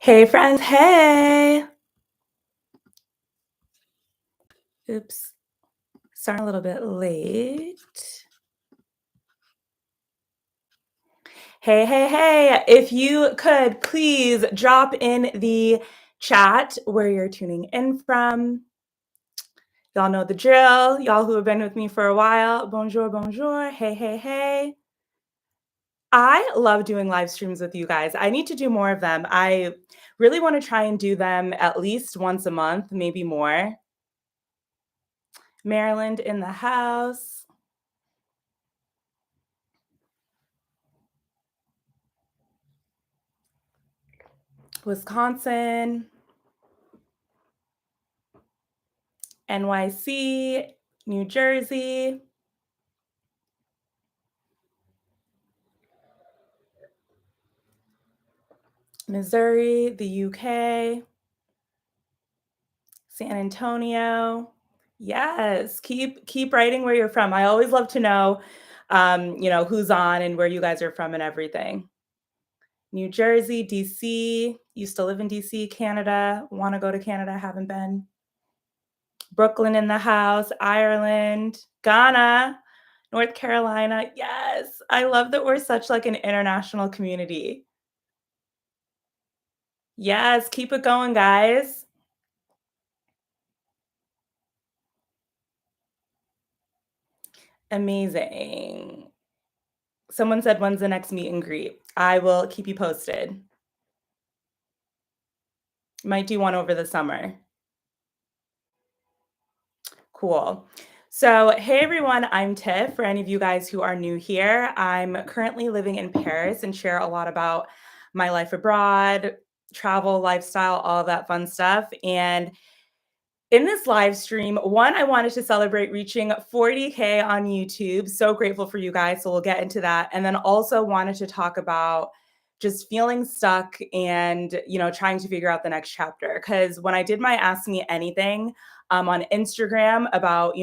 Hey friends, hey. Oops, starting a little bit late. Hey, hey, hey. If you could please drop in the chat where you're tuning in from. Y'all know the drill. Y'all who have been with me for a while. Bonjour, bonjour. Hey, hey, hey. I love doing live streams with you guys. I need to do more of them. I really want to try and do them at least once a month, maybe more. Maryland in the house. Wisconsin, NYC, New Jersey, Missouri, the UK, San Antonio. Yes, keep writing where you're from. I always love to know, who's on and where you guys are from and everything. New Jersey, DC. Used to live in DC, Canada. Want to go to Canada? Haven't been. Brooklyn in the house. Ireland, Ghana, North Carolina. Yes, I love that we're such like an international community. Yes, keep it going, guys. Amazing. Someone said, "When's the next meet and greet?" I will keep you posted. Might do one over the summer. Cool. So, hey everyone, I'm Tiff. For any of you guys who are new here, I'm currently living in Paris and share a lot about my life abroad, travel, lifestyle, all of that fun stuff. And in this live stream, one, I wanted to celebrate reaching 40K on YouTube. So grateful for you guys. So we'll get into that. And then also wanted to talk about just feeling stuck and, trying to figure out the next chapter. Because when I did my Ask Me Anything on Instagram about,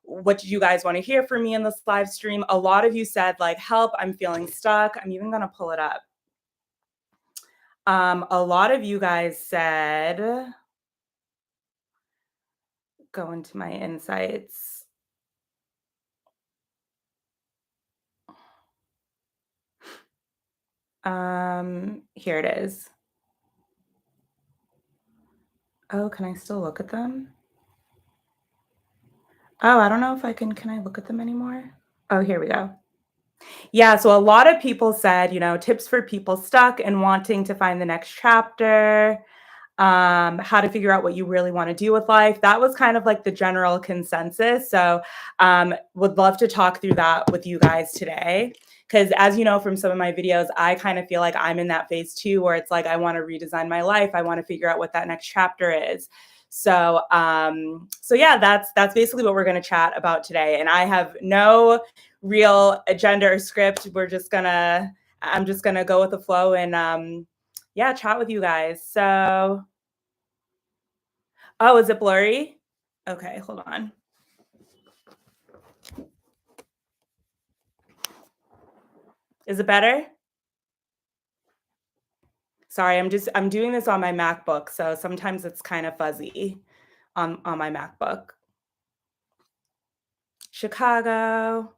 what did you guys want to hear from me in this live stream? A lot of you said, like, help, I'm feeling stuck. I'm even going to pull it up. A lot of you guys said, go into my insights. Here it is. Oh, can I still look at them? Oh, I don't know if can I look at them anymore? Oh, here we go. Yeah, so a lot of people said, tips for people stuck and wanting to find the next chapter, how to figure out what you really want to do with life. That was kind of like the general consensus. So, would love to talk through that with you guys today. Because as you know from some of my videos, I kind of feel like I'm in that phase too, where it's like I want to redesign my life. I want to figure out what that next chapter is. So yeah, that's basically what we're going to chat about today. And I have no real agenda or script. I'm just gonna go with the flow and yeah, chat with you guys. So, oh, is it blurry? Okay, hold on. Is it better? Sorry, I'm doing this on my MacBook, so sometimes it's kind of fuzzy on my MacBook. Chicago.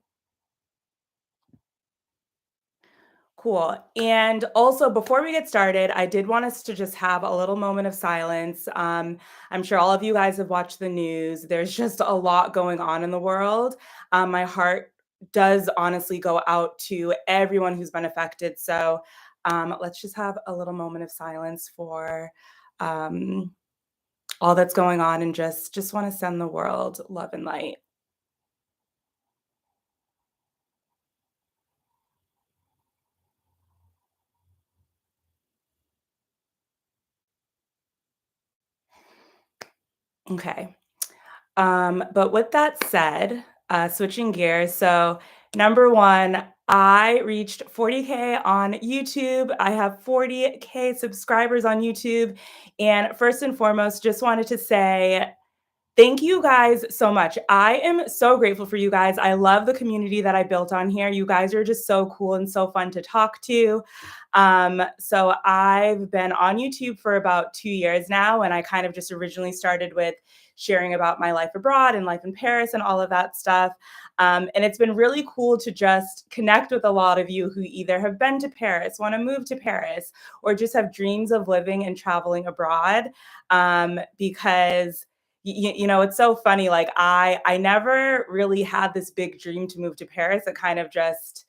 Cool. And also, before we get started, I did want us to just have a little moment of silence. I'm sure all of you guys have watched the news. There's just a lot going on in the world. My heart does honestly go out to everyone who's been affected. So let's just have a little moment of silence for um, all that's going on, and just want to send the world love and light. Okay. But with that said, switching gears. So, number one, I reached 40K on YouTube. I have 40K subscribers on YouTube. And first and foremost, just wanted to say Thank you guys so much. I am so grateful for you guys. I love the community that I built on here. You guys are just so cool and so fun to talk to. So I've been on YouTube for about 2 years now, and I kind of just originally started with sharing about my life abroad and life in Paris and all of that stuff. And it's been really cool to just connect with a lot of you who either have been to Paris, want to move to Paris, or just have dreams of living and traveling abroad. Because it's so funny, like I never really had this big dream to move to Paris. It kind of just,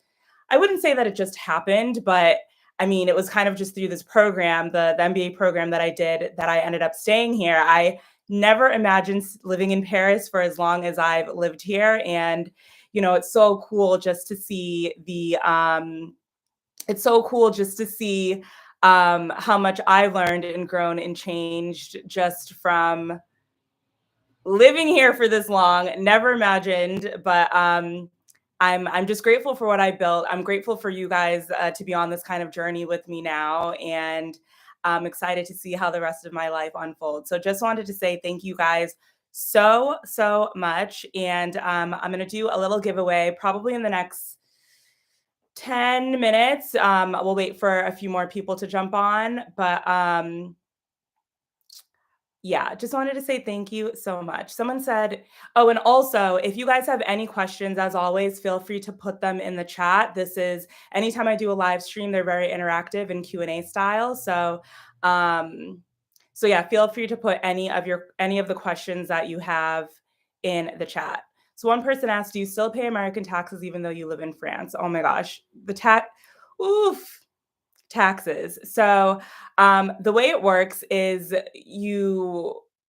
I wouldn't say that it just happened, but I mean, it was kind of just through this program, the MBA program that I did, that I ended up staying here. I never imagined living in Paris for as long as I've lived here. And it's so cool just to see how much I've learned and grown and changed just from living here for this long. Never imagined, but I'm just grateful for what I built. I'm grateful for you guys to be on this kind of journey with me now, and I'm excited to see how the rest of my life unfolds. So just wanted to say thank you guys so much, and I'm gonna do a little giveaway probably in the next 10 minutes. We'll wait for a few more people to jump on, but yeah, just wanted to say thank you so much. Someone said, oh, and also, if you guys have any questions, as always, feel free to put them in the chat. This is anytime I do a live stream, they're very interactive and Q&A style. Um, so yeah, feel free to put any of the questions that you have in the chat. So one person asked, do you still pay American taxes even though you live in France? Oh my gosh, oof, taxes. So the way it works is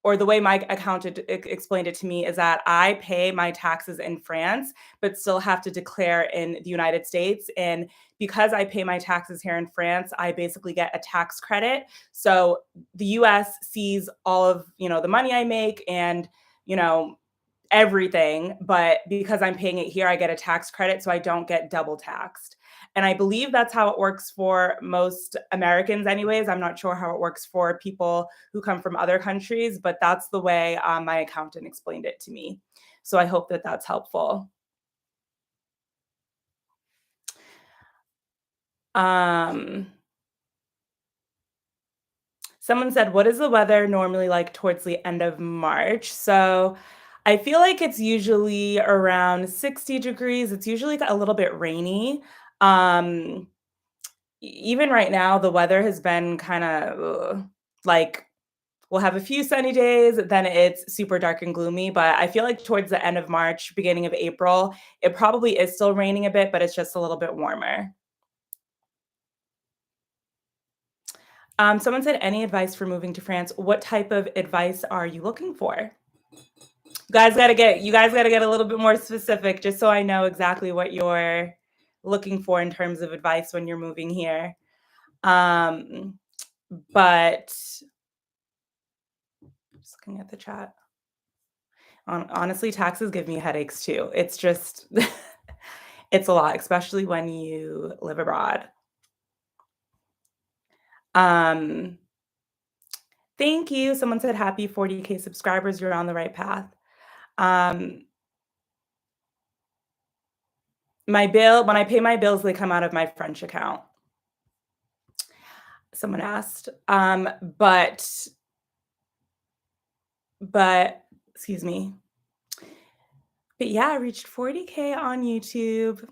or the way my accountant explained it to me is that I pay my taxes in France, but still have to declare in the United States. And because I pay my taxes here in France, I basically get a tax credit. So the US sees all of, the money I make and, you know, everything, but because I'm paying it here, I get a tax credit, so I don't get double taxed. And I believe that's how it works for most Americans, anyways. I'm not sure how it works for people who come from other countries, but that's the way my accountant explained it to me. So I hope that that's helpful. Um, Someone said, what is the weather normally like towards the end of March? So I feel like it's usually around 60 degrees. It's usually a little bit rainy. Um, Even right now, the weather has been kind of like we'll have a few sunny days, then it's super dark and gloomy. But I feel like towards the end of March, beginning of April, it probably is still raining a bit, but it's just a little bit warmer. Someone said, any advice for moving to France? What type of advice are you looking for? You guys gotta get a little bit more specific, just so I know exactly what you're looking for in terms of advice when you're moving here. Um, but just looking at the chat. Honestly, taxes give me headaches too. It's just it's a lot, especially when you live abroad. Um, Thank you. Someone said happy 40K subscribers. You're on the right path. Um, when I pay my bills, they come out of my French account. Someone asked. But excuse me. But yeah, I reached 40K on YouTube.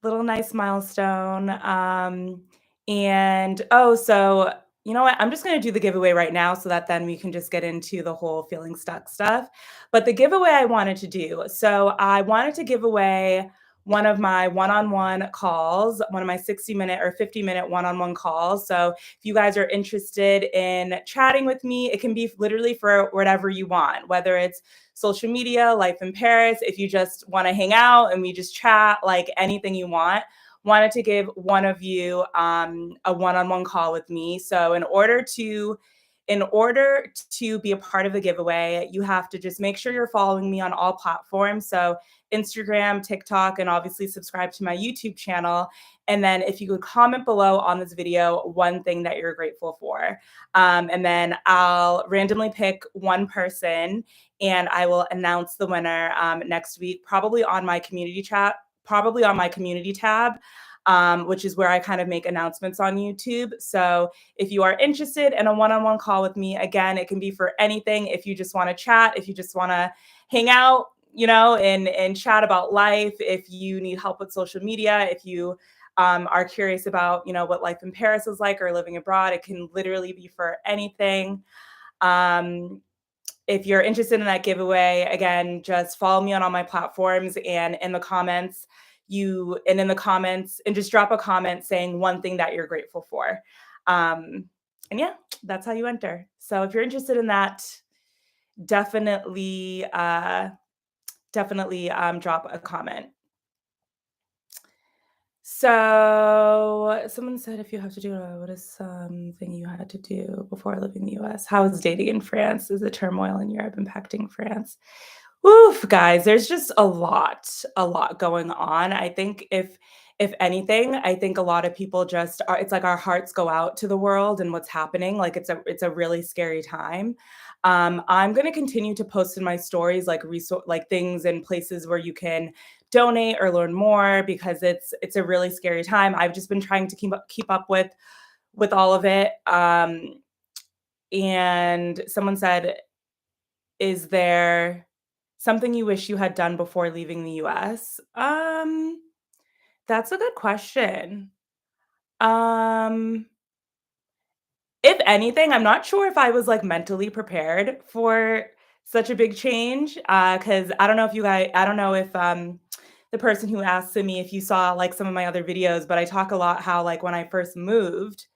Little nice milestone. And oh, so you know what? I'm just going to do the giveaway right now so that then we can just get into the whole feeling stuck stuff. But the giveaway I wanted to do, so I wanted to give away one of my one-on-one calls, one of my 60-minute or 50-minute one-on-one calls. So if you guys are interested in chatting with me, it can be literally for whatever you want, whether it's social media, life in Paris, if you just want to hang out and we just chat, like anything you want. Wanted to give one of you a one-on-one call with me. So in order to be a part of the giveaway, you have to just make sure you're following me on all platforms. So Instagram, TikTok, and obviously subscribe to my YouTube channel. And then if you could comment below on this video one thing that you're grateful for. And then I'll randomly pick one person and I will announce the winner next week, probably on my community chat, probably on my community tab. Which is where I kind of make announcements on YouTube. So if you are interested in a one-on-one call with me, again, it can be for anything. If you just want to chat, if you just want to hang out, and chat about life, if you need help with social media, if you are curious about, what life in Paris is like or living abroad, it can literally be for anything. Um, if you're interested in that giveaway, again, just follow me on all my platforms and in the comments and just drop a comment saying one thing that you're grateful for. Um, and yeah, that's how you enter. So if you're interested in that, definitely, drop a comment. So someone said, if you have to do it, what is something you had to do before living in the US? How is dating in France? Is the turmoil in Europe impacting France? Oof, guys, there's just a lot going on. I think if anything, I think a lot of people just are, it's like our hearts go out to the world and what's happening. Like it's a really scary time. I'm gonna continue to post in my stories like resource like things and places where you can donate or learn more because it's a really scary time. I've just been trying to keep up with all of it. And someone said, is there something you wish you had done before leaving the US? That's a good question. Um, if anything, I'm not sure if I was like mentally prepared for such a big change. Because I don't know if the person who asked me if you saw like some of my other videos, but I talk a lot how like when I first moved,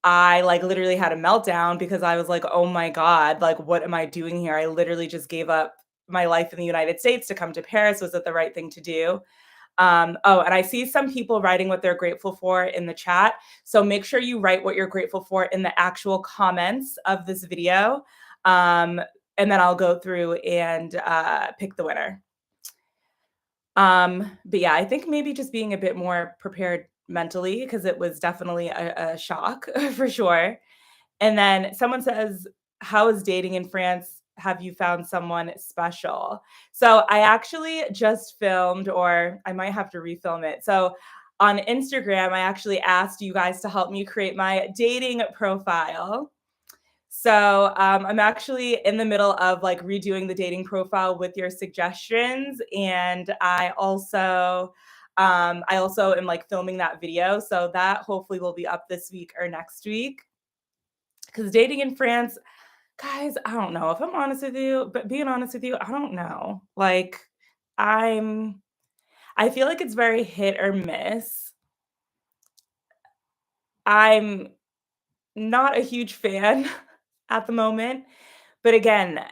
I like literally had a meltdown because I was like, "Oh my God, like what am I doing here? I literally just gave up my life in the United States to come to Paris. Was it the right thing to do?" Oh, and I see some people writing what they're grateful for in the chat. So make sure you write what you're grateful for in the actual comments of this video. Um, and then I'll go through and pick the winner. But yeah, I think maybe just being a bit more prepared mentally because it was definitely a shock for sure. And then someone says, how is dating in France? Have you found someone special? So I actually just filmed, or I might have to refilm it. So on Instagram, I actually asked you guys to help me create my dating profile. So I'm actually in the middle of like redoing the dating profile with your suggestions, and I also am like filming that video, so that hopefully will be up this week or next week. Because dating in France, guys, I don't know if I'm honest with you, but being honest with you, I don't know. Like, I'm, I feel like it's very hit or miss. I'm not a huge fan at the moment. But again,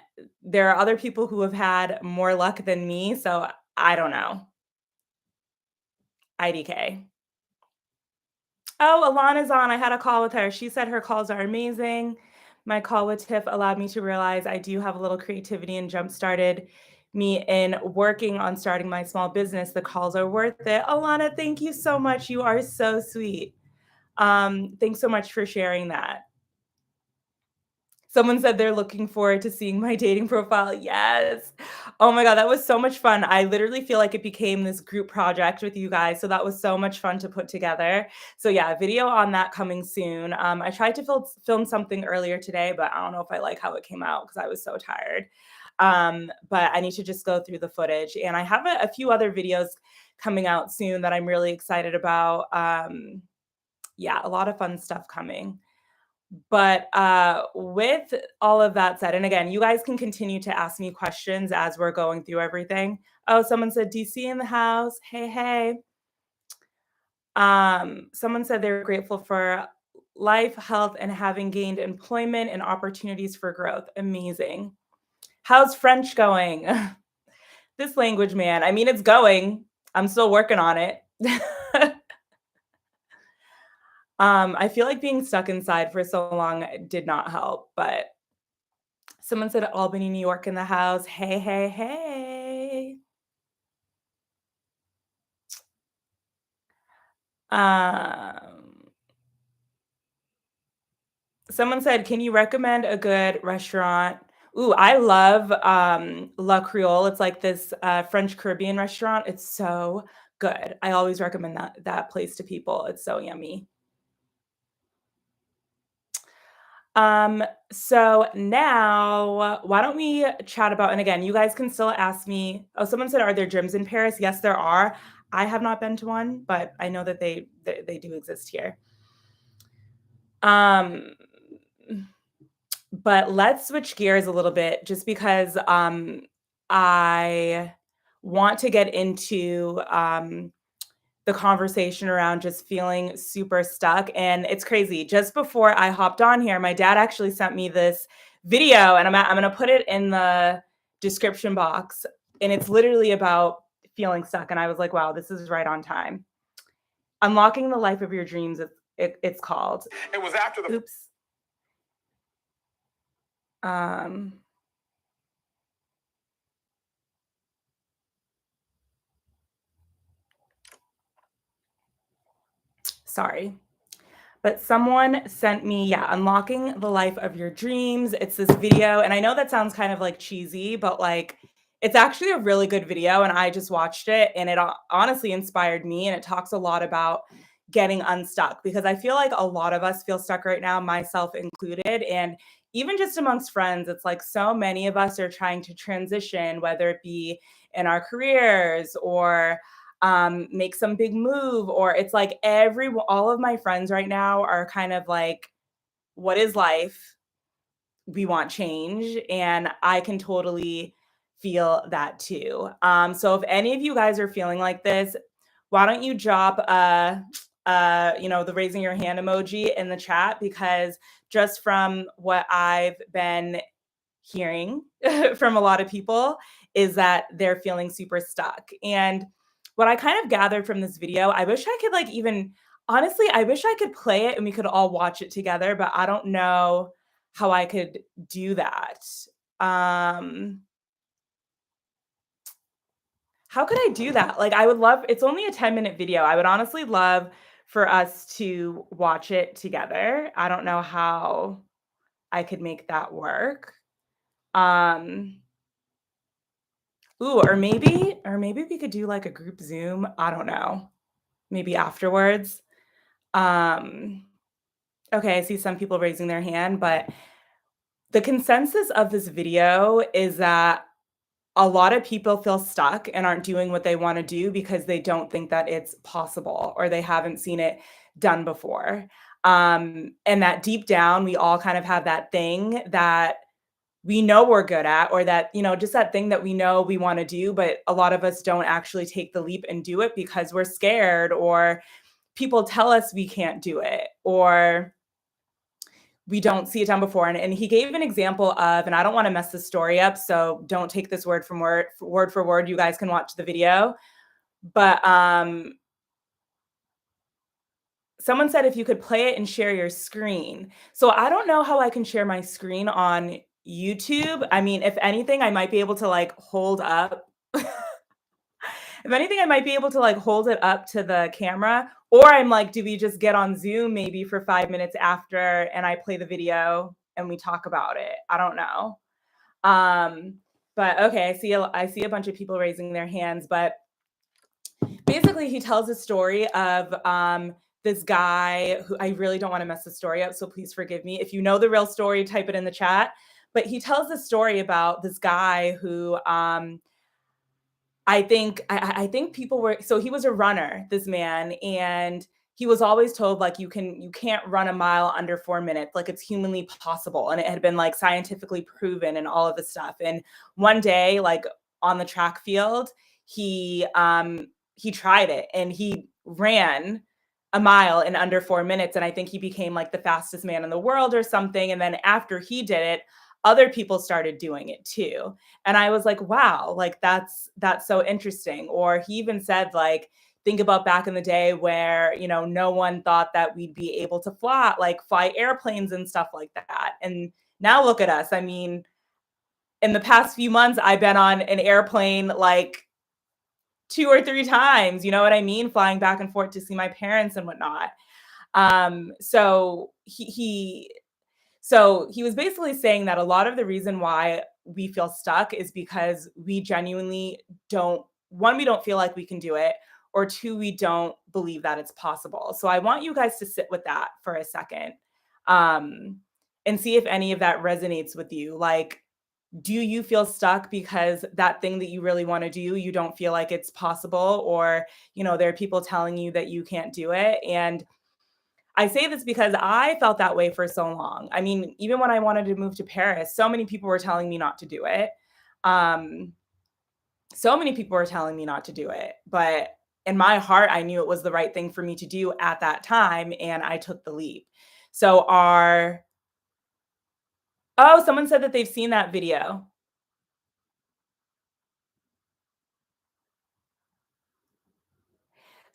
there are other people who have had more luck than me, so I don't know. IDK. Oh, Alana's on. I had a call with her. She said her calls are amazing. My call with Tiff allowed me to realize I do have a little creativity and jump started me in working on starting my small business. The calls are worth it. Alana, thank you so much. You are so sweet. Thanks so much for sharing that. Someone said they're looking forward to seeing my dating profile. Yes. Oh my God, that was so much fun. I literally feel like it became this group project with you guys. So that was so much fun to put together. So yeah, video on that coming soon. I tried to film something earlier today, but I don't know if I like how it came out because I was so tired. But I need to just go through the footage. And I have a few other videos coming out soon that I'm really excited about. Yeah, a lot of fun stuff coming. But with all of that said, and again, you guys can continue to ask me questions as we're going through everything. Oh, someone said DC in the house. Hey, hey. Someone said they're grateful for life, health, and having gained employment and opportunities for growth. Amazing. How's French going? This language, man. I mean, it's going. I'm still working on it. I feel like being stuck inside for so long did not help, but Someone said Albany, New York in the house. Hey, hey, hey. Um, Someone said, "Can you recommend a good restaurant?" Ooh, I love La Creole. It's like this French Caribbean restaurant. It's so good. I always recommend that place to people. It's so yummy. So now why don't we chat about, and again, you guys can still ask me. Oh, someone said, are there gyms in Paris? Yes, there are. I have not been to one, but I know that they do exist here. Um, but let's switch gears a little bit just because I want to get into the conversation around just feeling super stuck. And it's crazy. Just before I hopped on here, my dad actually sent me this video, and I'm going to put it in the description box. And it's literally about feeling stuck. And I was like, wow, this is right on time. Unlocking the life of your dreams, it's called. It was after the. Oops. Um, Sorry. But someone sent me, yeah, Unlocking the Life of Your Dreams. It's this video, and I know that sounds kind of like cheesy, but like it's actually a really good video. And I just watched it, and it honestly inspired me. And it talks a lot about getting unstuck because I feel like a lot of us feel stuck right now, myself included. And even just amongst friends, it's like so many of us are trying to transition, whether it be in our careers or make some big move, or it's like all of my friends right now are kind of like, what is life? We want change. And I can totally feel that too. So if any of you guys are feeling like this, why don't you drop the raising your hand emoji in the chat, because just from what I've been hearing from a lot of people is that they're feeling super stuck. And what I kind of gathered from this video, I wish I could like even honestly, I wish I could play it and we could all watch it together, but I don't know how I could do that. Um how could I do that? Like I would love, it's only a 10-minute video. I would honestly love for us to watch it together. I don't know how I could make that work. Um Ooh, or maybe we could do like a group Zoom. I don't know. Maybe afterwards. Um, okay, I see some people raising their hand, but the consensus of this video is that a lot of people feel stuck and aren't doing what they want to do because they don't think that it's possible or they haven't seen it done before. And that deep down, we all kind of have that thing that we know we're good at, or that, just that thing that we know we want to do, but a lot of us don't actually take the leap and do it because we're scared, or people tell us we can't do it, or we don't see it done before. And he gave an example of, and I don't want to mess this story up, so don't take this word for word. You guys can watch the video. But someone said if you could play it and share your screen. So I don't know how I can share my screen on YouTube. I mean, if anything, I might be able to like hold up. If anything, I might be able to like hold it up to the camera. Or I'm like, do we just get on Zoom maybe for 5 minutes after and I play the video and we talk about it? I don't know. Um, but okay, I see a bunch of people raising their hands, but basically he tells a story of this guy who, I really don't want to mess the story up, so please forgive me. If you know the real story, type it in the chat. But he tells the story about this guy who I think people were, so he was a runner, this man, and he was always told like you can't run a mile under 4 minutes, like it's humanly possible, and it had been like scientifically proven and all of this stuff. And one day, like on the track field, he tried it and he ran a mile in under 4 minutes, and I think he became like the fastest man in the world or something. And then after he did it, other people started doing it too. And I was like, wow, like that's so interesting. Or he even said like, think about back in the day where, no one thought that we'd be able to fly airplanes and stuff like that. And now look at us. I mean, in the past few months, I've been on an airplane like 2 or 3 times, you know what I mean? Flying back and forth to see my parents and whatnot. So he was basically saying that a lot of the reason why we feel stuck is because we genuinely don't, one, we don't feel like we can do it, or two, we don't believe that it's possible. So I want you guys to sit with that for a second, um, and see if any of that resonates with you. Like, do you feel stuck because that thing that you really want to do, you don't feel like it's possible, or, there are people telling you that you can't do it? And I say this because I felt that way for so long. I mean, even when I wanted to move to Paris, so many people were telling me not to do it. Um, so many people were telling me not to do it. But in my heart, I knew it was the right thing for me to do at that time. And I took the leap. So, oh, someone said that they've seen that video.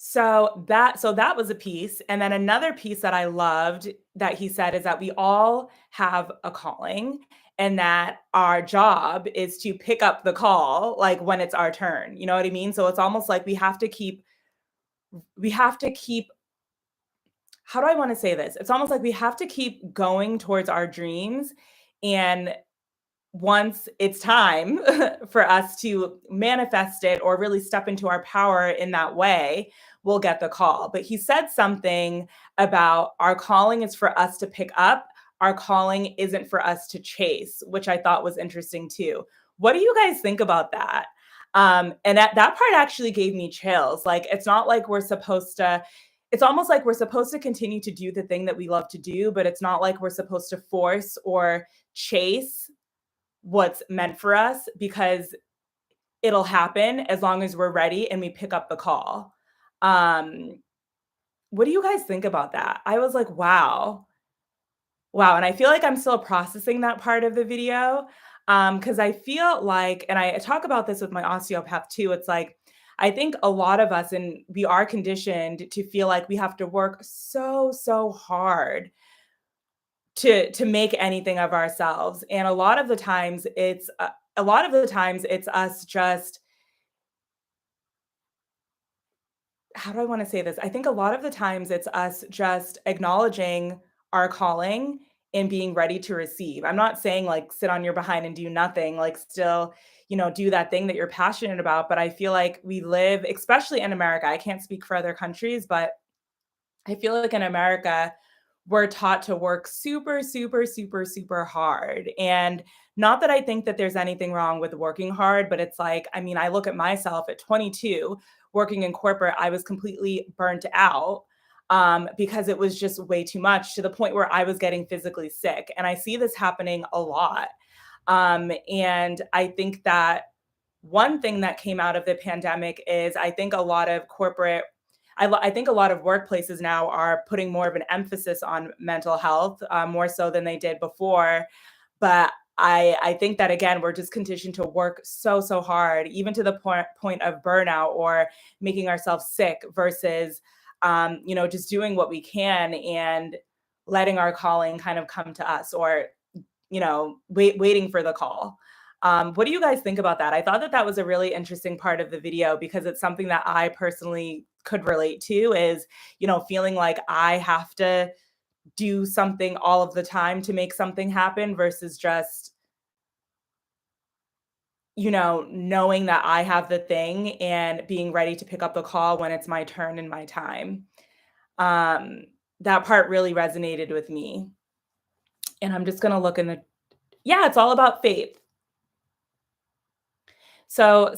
So that was a piece, and then another piece that I loved that he said is that we all have a calling, and that our job is to pick up the call, like, when it's our turn, you know what I mean? So it's almost like we have to keep how do I wanna say this? It's almost like we have to keep going towards our dreams, and once it's time for us to manifest it or really step into our power in that way, we'll get the call. But he said something about our calling is for us to pick up, our calling isn't for us to chase, which I thought was interesting too. What do you guys think about that? And that part actually gave me chills. Like, it's not like we're supposed to, it's almost like we're supposed to continue to do the thing that we love to do, but it's not like we're supposed to force or chase what's meant for us, because it'll happen as long as we're ready and we pick up the call. Um, what do you guys think about that? I was like, wow. Wow. And I feel like I'm still processing that part of the video. Because I feel like, and I talk about this with my osteopath too, it's like, I think a lot of us, and we are conditioned to feel like we have to work so, so hard to make anything of ourselves. And a lot of the times it's us just, how do I want to say this? I think a lot of the times it's us just acknowledging our calling and being ready to receive. I'm not saying like sit on your behind and do nothing, like still, do that thing that you're passionate about. But I feel like we live, especially in America, I can't speak for other countries, but I feel like in America, we're taught to work super, super, super, super hard. And not that I think that there's anything wrong with working hard, but it's like, I mean, I look at myself at 22, working in corporate, I was completely burnt out, because it was just way too much, to the point where I was getting physically sick. And I see this happening a lot. And I think that one thing that came out of the pandemic is I think a lot of I think a lot of workplaces now are putting more of an emphasis on mental health, more so than they did before. But I think that again, we're just conditioned to work so, so hard, even to the point of burnout or making ourselves sick, versus, just doing what we can and letting our calling kind of come to us, or waiting for the call. What do you guys think about that? I thought that that was a really interesting part of the video, because it's something that I personally could relate to, is, feeling like I have to do something all of the time to make something happen, versus just, knowing that I have the thing and being ready to pick up the call when it's my turn and my time. Um, that part really resonated with me. And I'm just going to look in the, yeah, it's all about faith. So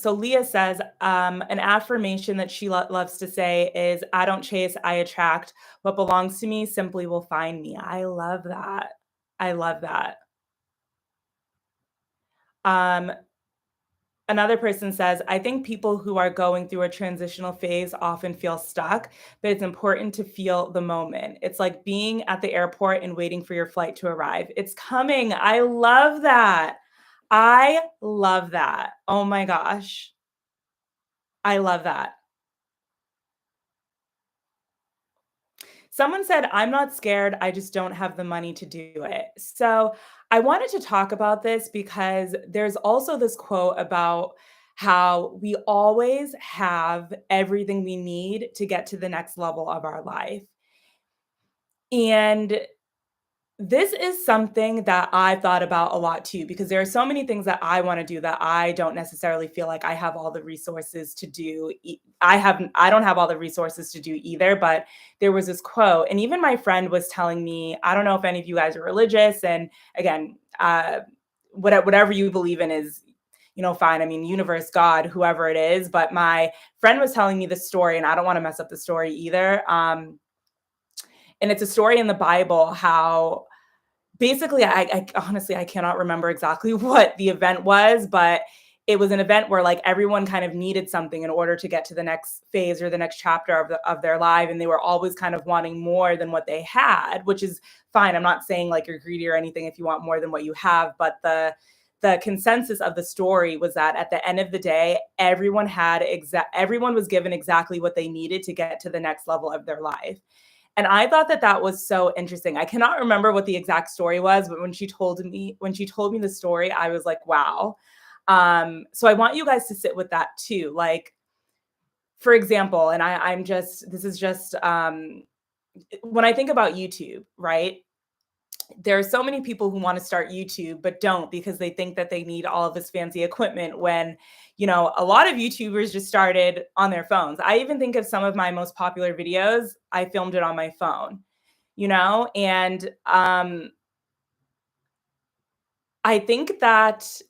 Leah says, an affirmation that she loves to say is, I don't chase, I attract. What belongs to me simply will find me. I love that. I love that. Um, Another person says, I think people who are going through a transitional phase often feel stuck, but it's important to feel the moment. It's like being at the airport and waiting for your flight to arrive. It's coming. I love that. I love that. Oh my gosh. I love that. Someone said, I'm not scared. I just don't have the money to do it. So I wanted to talk about this because there's also this quote about how we always have everything we need to get to the next level of our life. And this is something that I've thought about a lot too, because there are so many things that I wanna do that I don't necessarily feel like I have all the resources to do. I don't have all the resources to do either, but there was this quote, and even my friend was telling me, I don't know if any of you guys are religious, and again, whatever you believe in is, fine. I mean, universe, God, whoever it is, but my friend was telling me this story, and I don't wanna mess up the story either, and it's a story in the Bible how basically, I honestly, I cannot remember exactly what the event was, but it was an event where, like, everyone kind of needed something in order to get to the next phase or the next chapter of their life, and they were always kind of wanting more than what they had, which is fine. I'm not saying, like, you're greedy or anything if you want more than what you have, but the consensus of the story was that at the end of the day, everyone was given exactly what they needed to get to the next level of their life. And I thought that that was so interesting. I cannot remember what the exact story was, but when she told me the story, I was like, "Wow." So I want you guys to sit with that too. Like, for example, and I'm just this is just when I think about YouTube, right? There are so many people who want to start YouTube but don't because they think that they need all of this fancy equipment when, a lot of YouTubers just started on their phones. I even think of some of my most popular videos, I filmed it on my phone, and I think that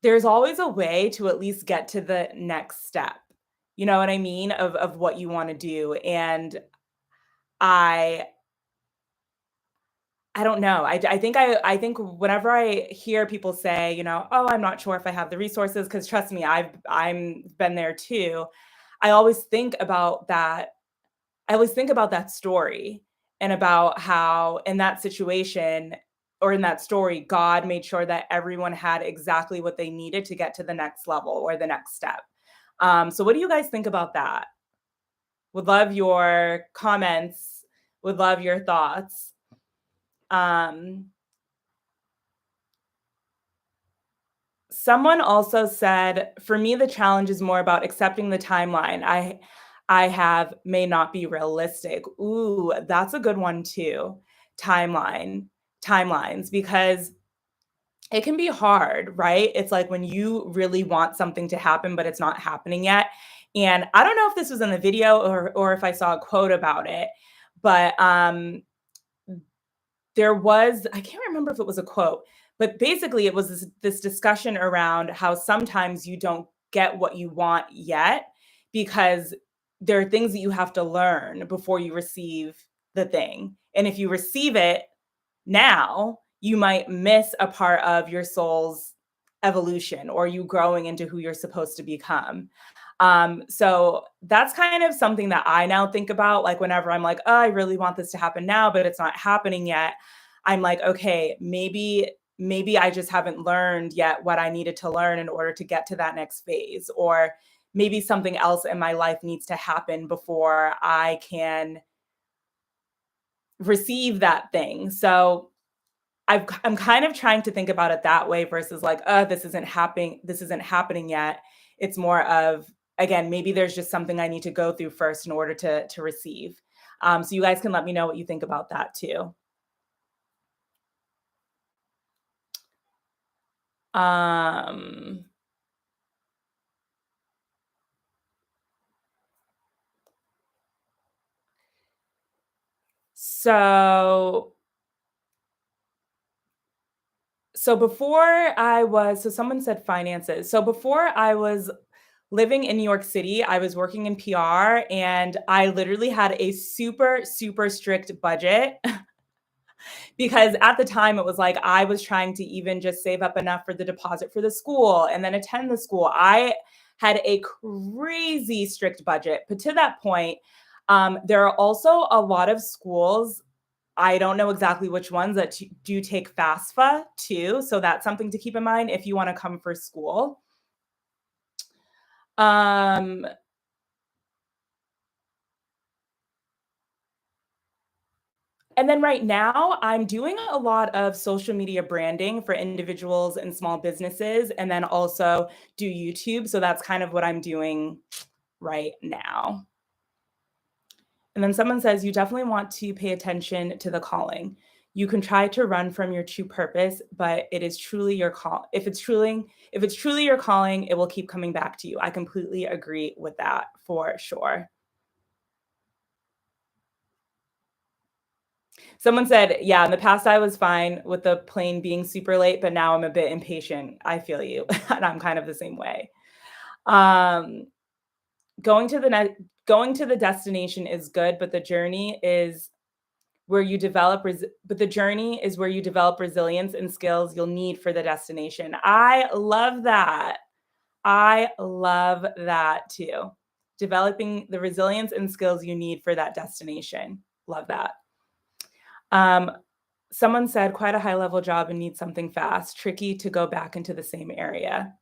there's always a way to at least get to the next step. You know what I mean? Of what you want to do. And I I don't know. I think whenever I hear people say, "Oh, I'm not sure if I have the resources," because trust me, I'm been there too. I always think about that. I always think about that story and about how in that situation or in that story, God made sure that everyone had exactly what they needed to get to the next level or the next step. So what do you guys think about that? Would love your comments. Would love your thoughts. Um, Someone also said, "For me, the challenge is more about accepting the timeline I have may not be realistic." Ooh, that's a good one too. Timeline, timelines, because it can be hard, right? It's like when you really want something to happen, but it's not happening yet. And I don't know if this was in the video or if I saw a quote about it, but there was I can't remember if it was a quote, but basically it was this discussion around how sometimes you don't get what you want yet because there are things that you have to learn before you receive the thing. And if you receive it now, you might miss a part of your soul's evolution or you growing into who you're supposed to become. So that's kind of something that I now think about. Like whenever I'm like, oh, I really want this to happen now, but it's not happening yet. I'm like, okay, maybe I just haven't learned yet what I needed to learn in order to get to that next phase, or maybe something else in my life needs to happen before I can receive that thing. So I'm kind of trying to think about it that way versus like, this isn't happening. This isn't happening yet. It's more of, again, maybe there's just something I need to go through first in order to receive. So you guys can let me know what you think about that too. Um, so so someone said finances. So before I was living in New York City, I was working in PR and I literally had a super, super strict budget because at the time it was like I was trying to even just save up enough for the deposit for the school and then attend the school. I had a crazy strict budget, but to that point, there are also a lot of schools. I don't know exactly which ones that do take FAFSA too, so that's something to keep in mind if you want to come for school. Um, And then right now, I'm doing a lot of social media branding for individuals and small businesses, and then also do YouTube. So that's kind of what I'm doing right now. And then someone says, you definitely want to pay attention to the calling. You can try to run from your true purpose, but it is truly your call. If it's truly your calling, it will keep coming back to you. I completely agree with that for sure. Someone said, yeah, in the past I was fine with the plane being super late, but now I'm a bit impatient. I feel you. And I'm kind of the same way. Um, going to the destination is good, but the journey is where you develop resilience and skills you'll need for the destination. I love that. I love that too. Developing the resilience and skills you need for that destination. Love that. Um, Someone said, quite a high level job and need something fast. Tricky to go back into the same area.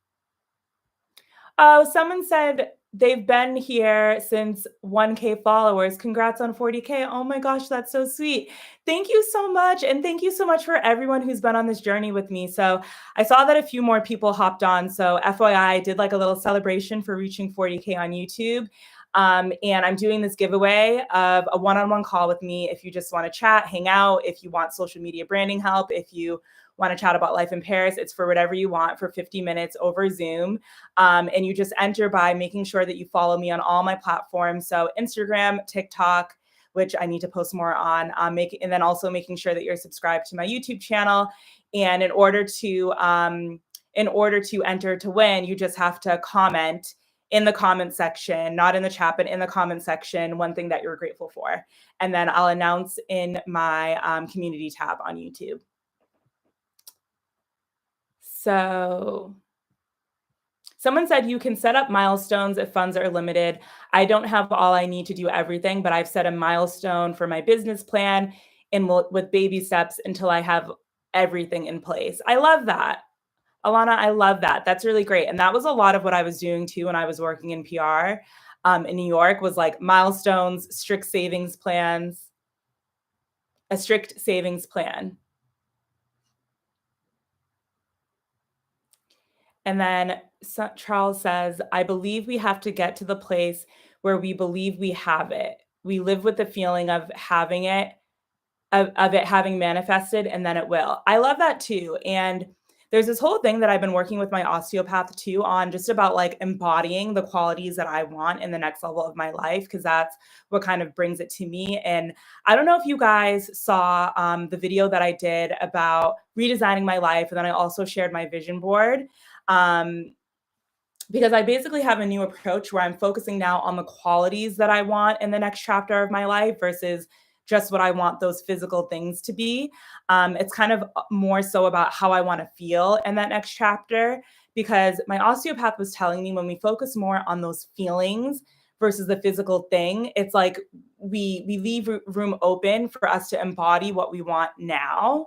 Oh, someone said they've been here since 1K followers. Congrats on 40K. Oh my gosh, that's so sweet. Thank you so much. And thank you so much for everyone who's been on this journey with me. So I saw that a few more people hopped on. So FYI, I did like a little celebration for reaching 40K on YouTube. And I'm doing this giveaway of a one-on-one call with me if you just want to chat, hang out, if you want social media branding help, if you want to chat about life in Paris, it's for whatever you want for 50 minutes over Zoom. And you just enter by making sure that you follow me on all my platforms. So Instagram, TikTok, which I need to post more on, and then also making sure that you're subscribed to my YouTube channel. And in order to enter to win, you just have to comment in the comment section, not in the chat, but in the comment section, one thing that you're grateful for. And then I'll announce in my community tab on YouTube. So someone said you can set up milestones if funds are limited. I don't have all I need to do everything, but I've set a milestone for my business plan and with baby steps until I have everything in place. I love that. Alana, I love that. That's really great. And that was a lot of what I was doing too when I was working in PR in New York was like milestones, a strict savings plan. And then Charles says, I believe we have to get to the place where we believe we have it. We live with the feeling of having it, of it having manifested, and then it will. I love that too. And there's this whole thing that I've been working with my osteopath too on just about like embodying the qualities that I want in the next level of my life, because that's what kind of brings it to me. And I don't know if you guys saw the video that I did about redesigning my life. And then I also shared my vision board. Um, because I basically have a new approach where I'm focusing now on the qualities that I want in the next chapter of my life versus just what I want those physical things to be. It's kind of more so about how I want to feel in that next chapter, because my osteopath was telling me when we focus more on those feelings versus the physical thing, it's like we leave room open for us to embody what we want now.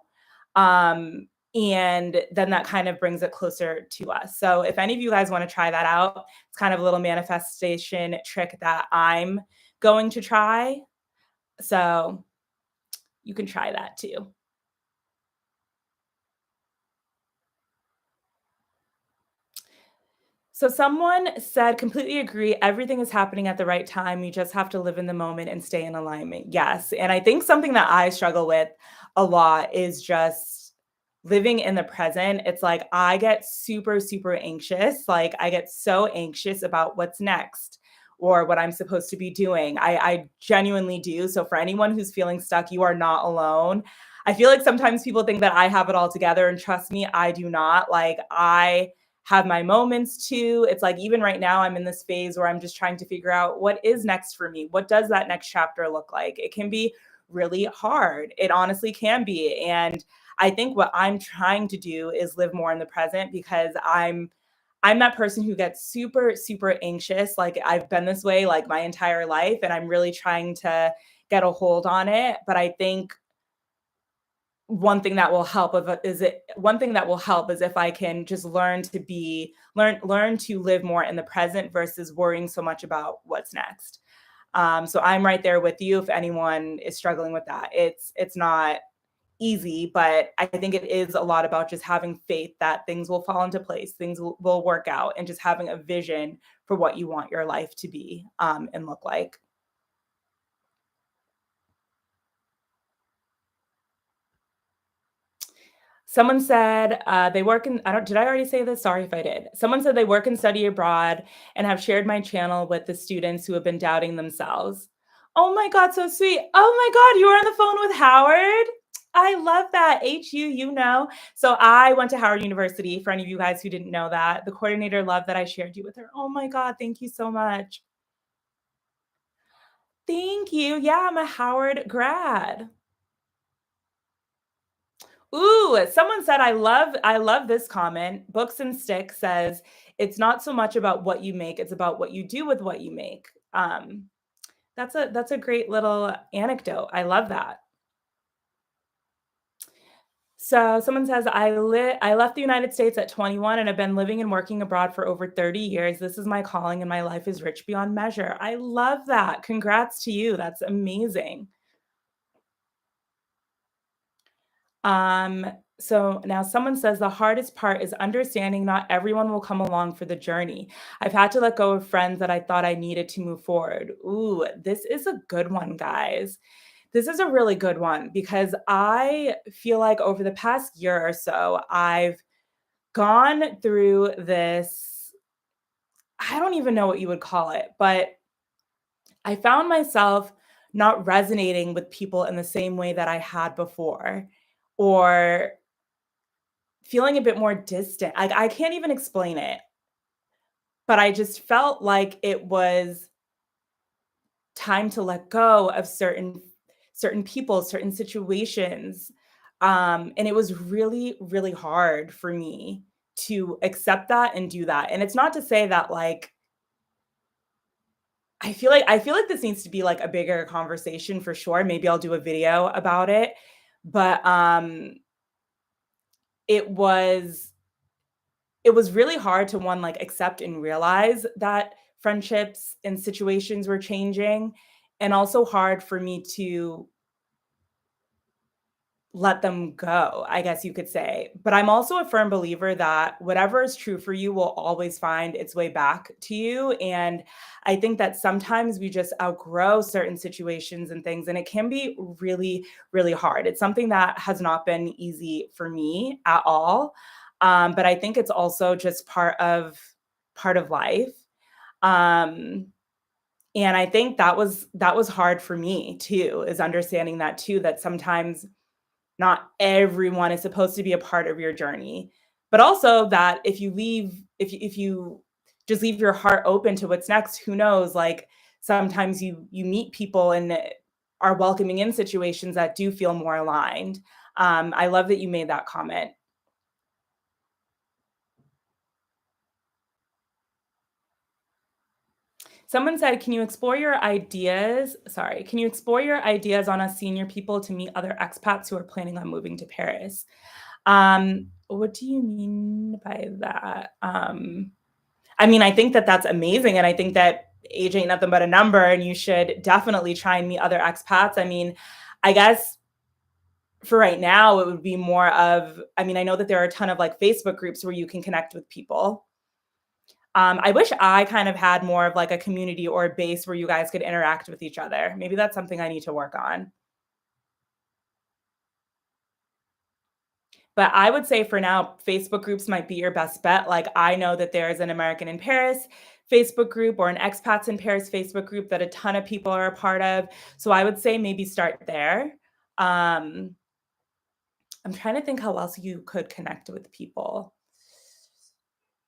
Um, and then that kind of brings it closer to us. So if any of you guys want to try that out, it's kind of a little manifestation trick that I'm going to try. So you can try that too. So someone said, completely agree. Everything is happening at the right time. You just have to live in the moment and stay in alignment. Yes. And I think something that I struggle with a lot is just living in the present. It's like I get super, super anxious. Like I get so anxious about what's next or what I'm supposed to be doing. I genuinely do. So for anyone who's feeling stuck, you are not alone. I feel like sometimes people think that I have it all together, and trust me, I do not. Like I have my moments too. It's like even right now, I'm in this phase where I'm just trying to figure out what is next for me. What does that next chapter look like? It can be really hard. It honestly can be. And I think what I'm trying to do is live more in the present, because I'm that person who gets super, super anxious. Like I've been this way like my entire life, and I'm really trying to get a hold on it. But I think one thing that will help is if I can just learn to live more in the present versus worrying so much about what's next. So I'm right there with you if anyone is struggling with that. It's not easy, but I think it is a lot about just having faith that things will fall into place, things will work out, and just having a vision for what you want your life to be and look like. Someone said they work in, I don't, did I already say this? Sorry if I did. Someone said they work and study abroad and have shared my channel with the students who have been doubting themselves. Oh my God, so sweet. Oh my God, you were on the phone with Howard? I love that. HU, you know. So I went to Howard University for any of you guys who didn't know that. The coordinator loved that I shared you with her. Oh my God, thank you so much. Thank you. Yeah, I'm a Howard grad. Ooh, someone said I love this comment. Books and Stick says it's not so much about what you make, it's about what you do with what you make. That's a great little anecdote. I love that. So someone says I left the United States at 21 and have been living and working abroad for over 30 years. This is my calling and my life is rich beyond measure. I love that. Congrats to you. That's amazing. Um, so now someone says the hardest part is understanding not everyone will come along for the journey. I've had to let go of friends that I thought I needed to move forward. Ooh, this is a good one, guys. This is a really good one because I feel like over the past year or so, I've gone through this. I don't even know what you would call it, but I found myself not resonating with people in the same way that I had before, or feeling a bit more distant. I can't even explain it, but I just felt like it was time to let go of certain people, certain situations. And it was really, really hard for me to accept that and do that. And it's not to say that like I feel like this needs to be like a bigger conversation for sure. Maybe I'll do a video about it. But it was it was really hard to one like accept and realize that friendships and situations were changing, and also hard for me to let them go, I guess you could say. But I'm also a firm believer that whatever is true for you will always find its way back to you. And I think that sometimes we just outgrow certain situations and things, and it can be really, really hard. It's something that has not been easy for me at all. But I think it's also just part of life. Um, and I think that was hard for me too, is understanding that too, that sometimes not everyone is supposed to be a part of your journey, but also that if you just leave your heart open to what's next, who knows, like sometimes you meet people and are welcoming in situations that do feel more aligned. I love that you made that comment. Someone said, can you explore your ideas on us senior people to meet other expats who are planning on moving to Paris? What do you mean by that? I mean, I think that that's amazing, and I think that age ain't nothing but a number, and you should definitely try and meet other expats. I mean, I guess for right now, it would be more of, I mean, I know that there are a ton of like Facebook groups where you can connect with people. I wish I kind of had more of like a community or a base where you guys could interact with each other. Maybe that's something I need to work on. But I would say for now, Facebook groups might be your best bet. Like, I know that there is an American in Paris Facebook group or an expats in Paris Facebook group that a ton of people are a part of. So I would say maybe start there. Um, I'm trying to think how else you could connect with people.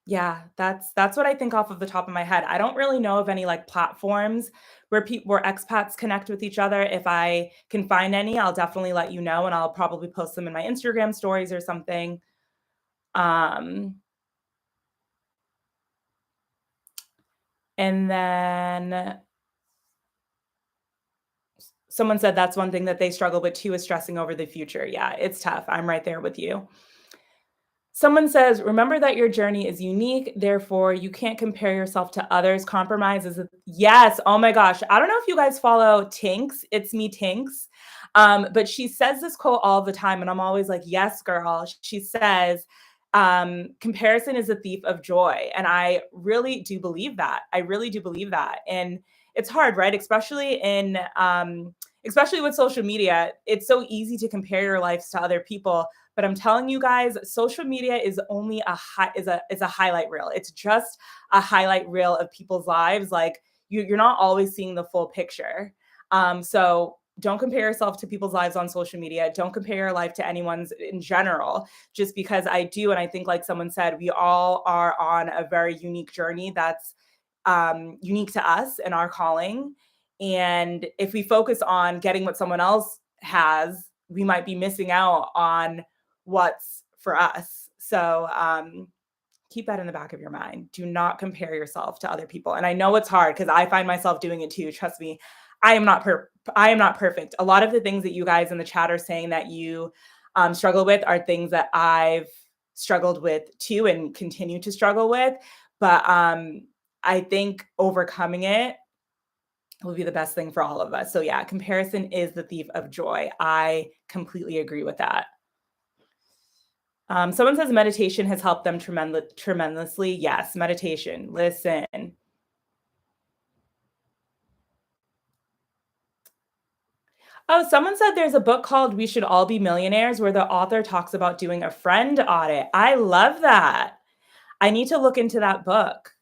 Yeah, that's what I think off of the top of my head. I don't really know of any like platforms where expats connect with each other. If I can find any, I'll definitely let you know, and I'll probably post them in my Instagram stories or something. Um, and then someone said that's one thing that they struggle with too, is stressing over the future. Yeah, it's tough. I'm right there with you. Someone says, "Remember that your journey is unique, therefore you can't compare yourself to others. Compromise is a." Yes, oh my gosh. I don't know if you guys follow Tinks, It's Me Tinks, but she says this quote all the time, and I'm always like, "Yes, girl." She says, "Comparison is a thief of joy," and I really do believe that. I really do believe that, and it's hard, right? Especially with social media, it's so easy to compare your lives to other people, but I'm telling you guys, social media is only is a highlight reel. It's just a highlight reel of people's lives. Like you're not always seeing the full picture. So don't compare yourself to people's lives on social media. Don't compare your life to anyone's in general, just because I do. And I think, like someone said, we all are on a very unique journey that's unique to us and our calling. And if we focus on getting what someone else has, we might be missing out on what's for us. So keep that in the back of your mind. Do not compare yourself to other people. And I know it's hard because I find myself doing it too. Trust me, I am not perfect. A lot of the things that you guys in the chat are saying that you struggle with are things that I've struggled with too and continue to struggle with. But I think overcoming it will be the best thing for all of us. So yeah, comparison is the thief of joy. I completely agree with that. Someone says meditation has helped them tremendously. Yes, meditation. Listen. Oh, someone said there's a book called We Should All Be Millionaires where the author talks about doing a friend audit. I love that. I need to look into that book.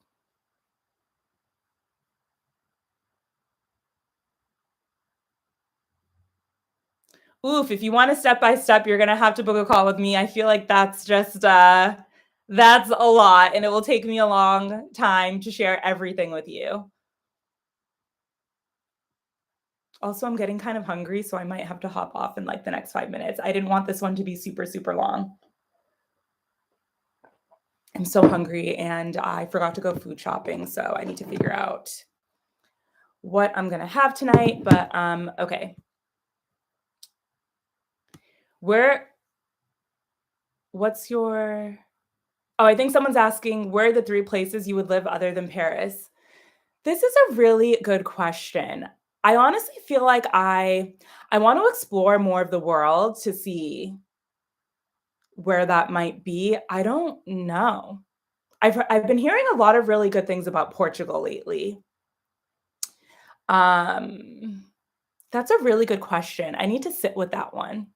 Oof, if you want a step by step, you're gonna have to book a call with me. I feel like that's a lot, and it will take me a long time to share everything with you. Also, I'm getting kind of hungry, so I might have to hop off in like the next 5 minutes. I didn't want this one to be super, super long. I'm so hungry and I forgot to go food shopping, so I need to figure out what I'm gonna have tonight. But okay. Where what's your Oh, I think someone's asking where are the three places you would live other than Paris? This is a really good question. I honestly feel like I want to explore more of the world to see where that might be. I don't know. I've been hearing a lot of really good things about Portugal lately. Um, that's a really good question. I need to sit with that one.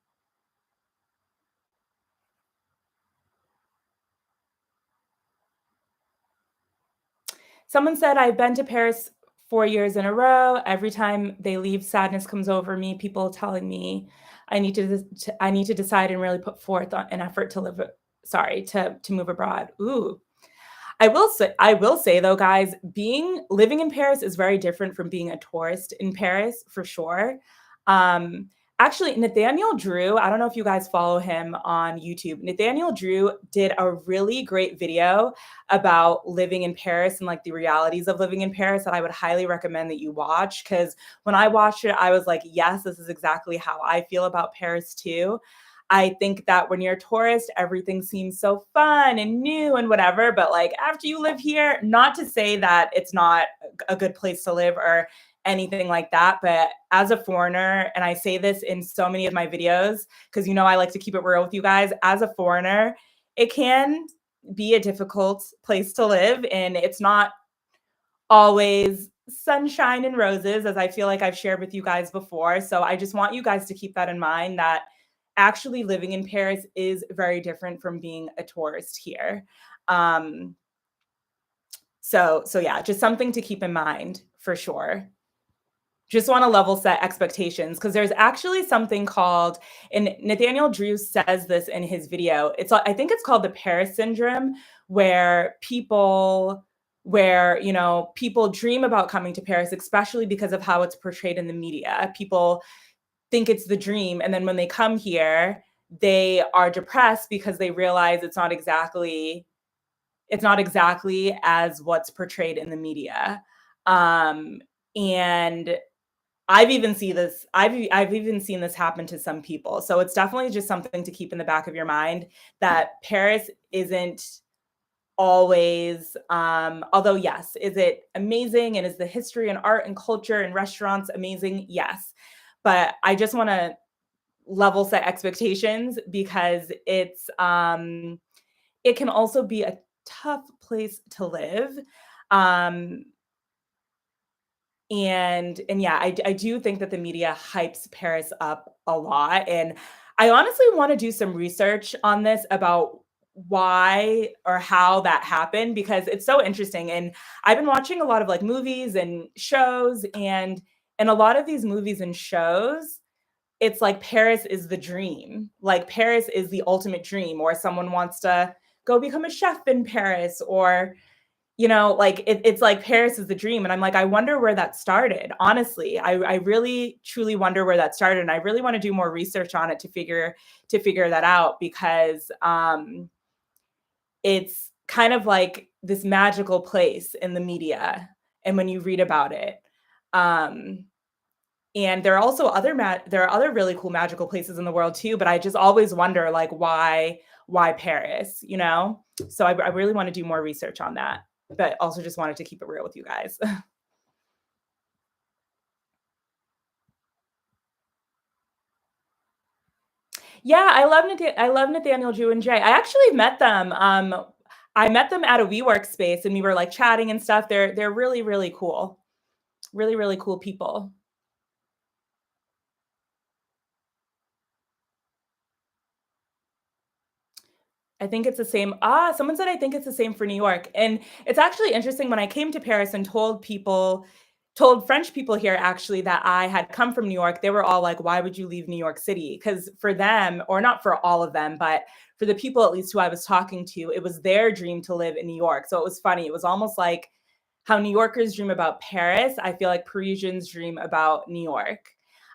Someone said, "I've been to Paris 4 years in a row. Every time they leave, sadness comes over me. People telling me I need to decide and really put forth an effort to to move abroad." Ooh. I will say though, guys, being living in Paris is very different from being a tourist in Paris for sure. Um, Actually, Nathaniel Drew, I don't know if you guys follow him on YouTube. Nathaniel Drew did a really great video about living in Paris and like the realities of living in Paris that I would highly recommend that you watch. Because when I watched it, I was like, yes, this is exactly how I feel about Paris too. I think that when you're a tourist, everything seems so fun and new and whatever. But like after you live here, not to say that it's not a good place to live or anything like that. But as a foreigner, and I say this in so many of my videos, because you know I like to keep it real with you guys, as a foreigner, it can be a difficult place to live. And it's not always sunshine and roses, as I feel like I've shared with you guys before. So I just want you guys to keep that in mind that actually living in Paris is very different from being a tourist here. Um, so yeah, just something to keep in mind for sure. Just want to level set expectations because there's actually something called, and Nathaniel Drew says this in his video. I think it's called the Paris syndrome, where people dream about coming to Paris, especially because of how it's portrayed in the media. People think it's the dream, and then when they come here, they are depressed because they realize it's not exactly as what's portrayed in the media. And I've even seen this happen to some people. So it's definitely just something to keep in the back of your mind that Paris isn't always although yes, is it amazing and is the history and art and culture and restaurants amazing? Yes. But I just want to level set expectations because it can also be a tough place to live. Um and yeah, I do think that the media hypes Paris up a lot, and I honestly wanna do some research on this about why or how that happened because it's so interesting, and I've been watching a lot of, like, movies and shows, and in a lot of these movies and shows, it's like Paris is the dream. Like, Paris is the ultimate dream, or someone wants to go become a chef in Paris, or like it's like Paris is the dream. And I'm like, I wonder where that started. Honestly, I really truly wonder where that started. And I really want to do more research on it to figure that out because it's kind of like this magical place in the media. And when you read about it. Um and there are also there are other really cool magical places in the world too, but I just always wonder like why Paris, you know? So I really want to do more research on that, but also just wanted to keep it real with you guys. Yeah, I love Nathaniel, Drew, and Jay. I actually met them. I met them at a WeWork space, and we were like chatting and stuff. They're really really cool, really cool people. I think it's the same. Someone said I think it's the same for New York. And it's actually interesting when I came to Paris and told French people here actually that I had come from New York, they were all like, why would you leave New York City? Because for them, or not for all of them, but for the people at least who I was talking to, it was their dream to live in New York. So it was funny. It was almost like how New Yorkers dream about Paris. I feel like Parisians dream about New York.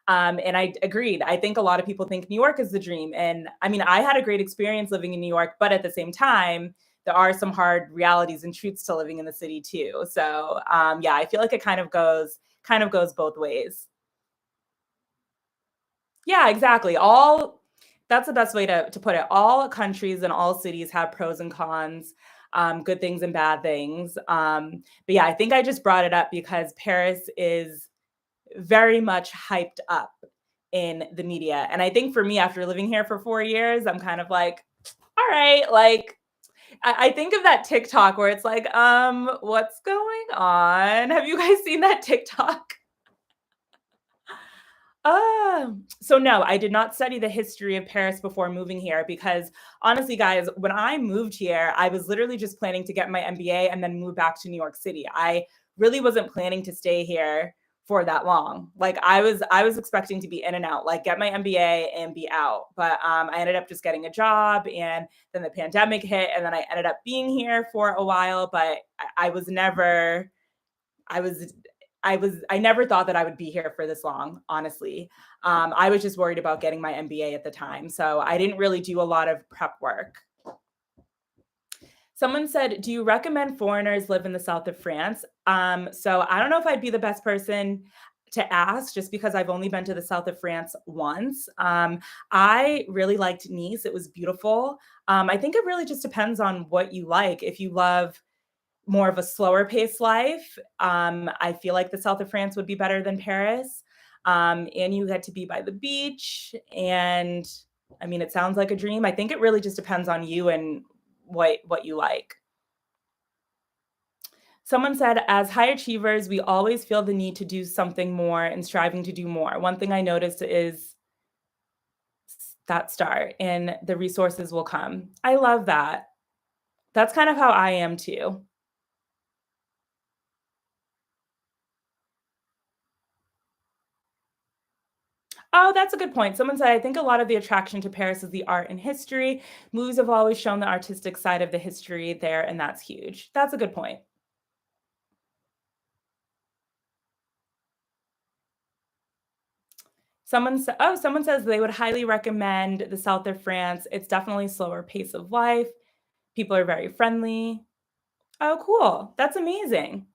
And I agreed. I think a lot of people think New York is the dream. And I mean, I had a great experience living in New York, but at the same time, there are some hard realities and truths to living in the city too. So yeah, I feel like it kind of goes both ways. Yeah, exactly. All That's the best way to put it. All countries and all cities have pros and cons, good things and bad things. But yeah, I think I just brought it up because Paris is very much hyped up in the media. And I think for me, after living here for 4 years, I'm kind of like, all right, like I think of that TikTok where it's like, what's going on? Have you guys seen that TikTok? So no, I did not study the history of Paris before moving here because honestly, guys, when I moved here, I was literally just planning to get my MBA and then move back to New York City. I really wasn't planning to stay here for that long. Like I was expecting to be in and out, like get my MBA and be out. But I ended up just getting a job and then the pandemic hit and then I ended up being here for a while, but I was never I was I never thought that I would be here for this long, honestly. I was just worried about getting my MBA at the time, so I didn't really do a lot of prep work. Someone said, "Do you recommend foreigners live in the south of France?" So I don't know if I'd be the best person to ask just because I've only been to the south of France once. I really liked Nice. It was beautiful. I think it really just depends on what you like. If you love more of a slower paced life. I feel like the south of France would be better than Paris. And you get to be by the beach. And I mean, it sounds like a dream. I think it really just depends on you and what you like. Someone said, as high achievers, we always feel the need to do something more and striving to do more. One thing I noticed is that start and the resources will come. I love that. That's kind of how I am too. Oh, that's a good point. Someone said, I think a lot of the attraction to Paris is the art and history. Movies have always shown the artistic side of the history there, and that's huge. That's a good point. Someone says they would highly recommend the south of France. It's definitely slower pace of life. People are very friendly. Oh, cool. That's amazing.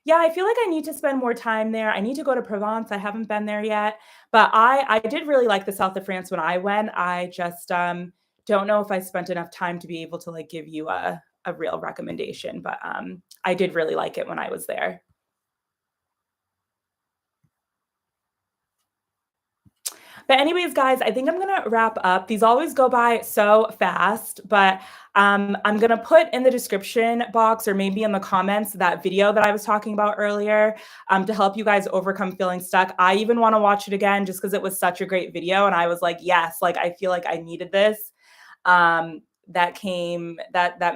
Yeah, I feel like I need to spend more time there. I need to go to Provence. I haven't been there yet, but I did really like the south of France when I went. I just don't know if I spent enough time to be able to like give you a real recommendation, but I did really like it when I was there. But anyways, guys, I think I'm gonna wrap up. These always go by so fast, but I'm gonna put in the description box or maybe in the comments that video that I was talking about earlier to help you guys overcome feeling stuck. I even want to watch it again just because it was such a great video, and I was like, yes, like I feel like I needed this. That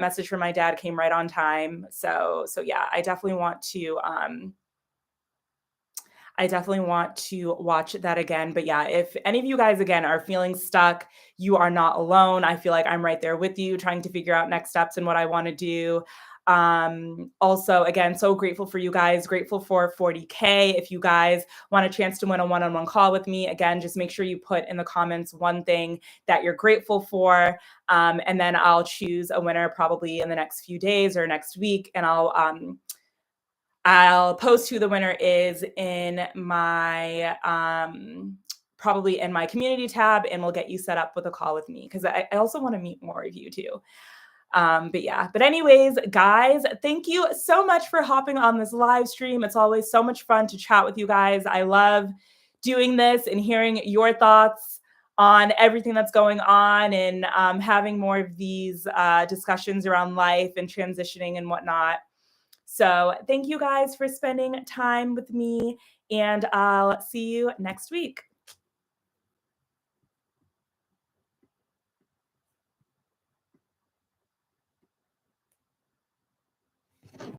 message from my dad came right on time. So yeah, I definitely want to watch that again. But yeah, if any of you guys again are feeling stuck, you are not alone. I feel like I'm right there with you trying to figure out next steps and what I want to do. Also, again, so grateful for you guys, grateful for 40K. If you guys want a chance to win a one-on-one call with me, again, just make sure you put in the comments one thing that you're grateful for. And then I'll choose a winner probably in the next few days or next week. And I'll post who the winner is in my probably in my community tab, and we'll get you set up with a call with me because I also want to meet more of you too. But yeah, but anyways, guys, thank you so much for hopping on this live stream. It's always so much fun to chat with you guys. I love doing this and hearing your thoughts on everything that's going on and having more of these discussions around life and transitioning and whatnot. So thank you guys for spending time with me, and I'll see you next week.